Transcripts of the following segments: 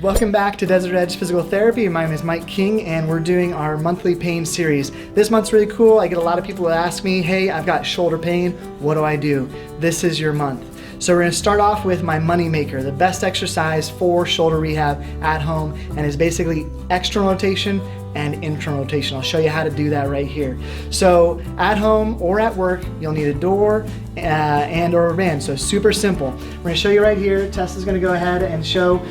Welcome back to Desert Edge Physical Therapy. My name is Mike King and we're doing our monthly pain series. This month's really cool. I get a lot of people that ask me, hey, I've got shoulder pain, what do I do? This is your month. So we're going to start off with my money maker, the best exercise for shoulder rehab at home, and is basically external rotation and internal rotation. I'll show you how to do that right here. So at home or at work, you'll need a door and or a band. So super simple. We're going to show you right here. Tessa's going to go ahead and show,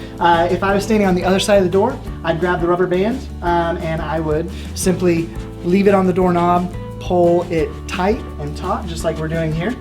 if I was standing on the other side of the door, I'd grab the rubber band and I would simply leave it on the doorknob, pull it tight and taut, just like we're doing here.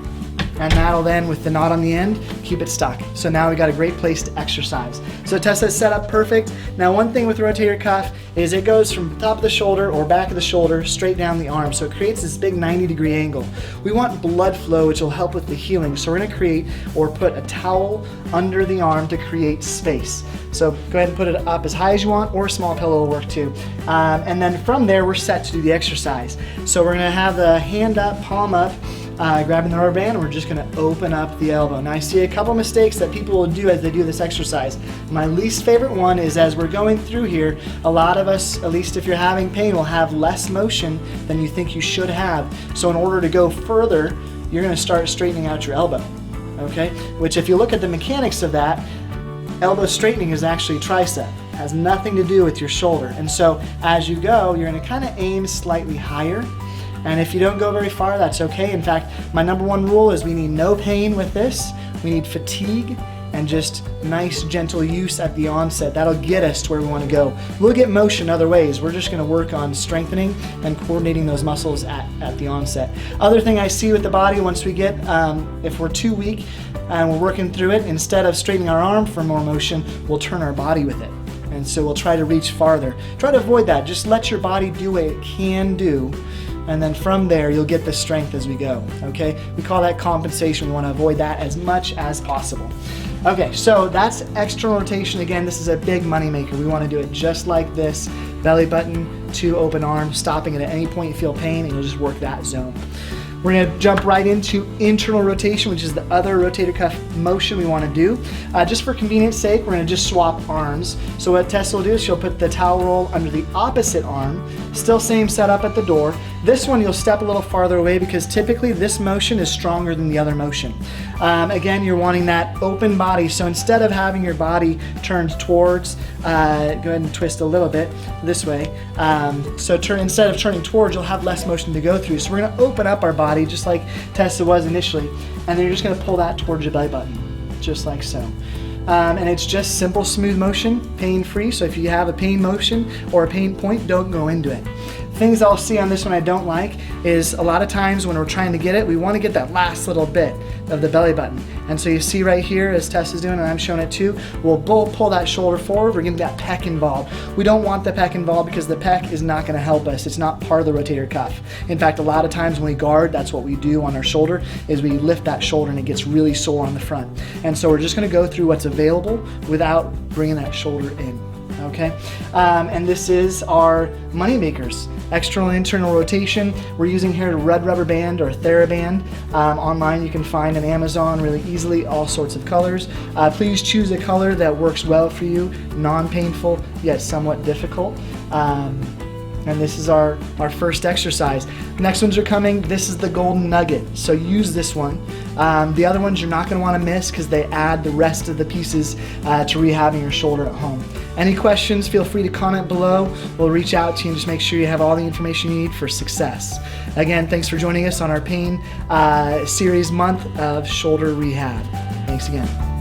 And that'll then, with the knot on the end, keep it stuck. So now we got a great place to exercise. So Tessa's set up perfect. Now one thing with the rotator cuff is it goes from top of the shoulder or back of the shoulder straight down the arm. So it creates this big 90-degree angle. We want blood flow, which will help with the healing. So we're gonna create or put a towel under the arm to create space. So go ahead and put it up as high as you want, or a small pillow will work too. And then from there, we're set to do the exercise. So we're gonna have the hand up, palm up, grabbing the rubber band, and we're just going to open up the elbow. Now I see a couple mistakes that people will do as they do this exercise. My least favorite one is as we're going through here, a lot of us, at least if you're having pain, will have less motion than you think you should have. So in order to go further, you're going to start straightening out your elbow, okay? Which if you look at the mechanics of that, elbow straightening is actually tricep. It has nothing to do with your shoulder. And so as you go, you're going to kind of aim slightly higher. And if you don't go very far, that's okay. In fact, my number one rule is we need no pain with this. We need fatigue and just nice, gentle use at the onset. That'll get us to where we want to go. We'll get motion other ways. We're just going to work on strengthening and coordinating those muscles at the onset. Other thing I see with the body once we get, if we're too weak and we're working through it, instead of straightening our arm for more motion, we'll turn our body with it. And so we'll try to reach farther. Try to avoid that. Just let your body do what it can do. And then from there, you'll get the strength as we go, okay? We call that compensation. We want to avoid that as much as possible. Okay, so that's external rotation. Again, this is a big money maker. We want to do it just like this. Belly button to open arm, stopping it at any point you feel pain, and you'll just work that zone. We're going to jump right into internal rotation, which is the other rotator cuff motion we want to do. Just for convenience sake, we're going to just swap arms. So what Tessa will do is she'll put the towel roll under the opposite arm, still same setup at the door. This one you'll step a little farther away because typically this motion is stronger than the other motion. Again, you're wanting that open body. So instead of having your body turned towards, go ahead and twist a little bit this way. Instead of turning towards, you'll have less motion to go through. So we're going to open up our body just like Tessa was initially, and then you're just going to pull that towards your belly button, just like so. And it's just simple, smooth motion, pain-free. So if you have a pain motion or a pain point, don't go into it. Things I'll see on this one I don't like is a lot of times when we're trying to get it, we want to get that last little bit of the belly button. And so you see right here, as Tess is doing, and I'm showing it too, we'll pull that shoulder forward, we're getting that pec involved. We don't want the pec involved because the pec is not going to help us. It's not part of the rotator cuff. In fact, a lot of times when we guard, that's what we do on our shoulder, is we lift that shoulder and it gets really sore on the front. And so we're just going to go through what's available without bringing that shoulder in. Okay, and this is our money makers. External and internal rotation. We're using here a red rubber band or TheraBand. Online you can find on Amazon really easily, all sorts of colors. Please choose a color that works well for you, non-painful yet somewhat difficult. And this is our first exercise. Next ones are coming. This is the golden nugget, so use this one. The other ones you're not going to want to miss because they add the rest of the pieces to rehabbing your shoulder at home. Any questions, feel free to comment below. We'll reach out to you and just make sure you have all the information you need for success. Again, thanks for joining us on our pain series month of shoulder rehab. Thanks again.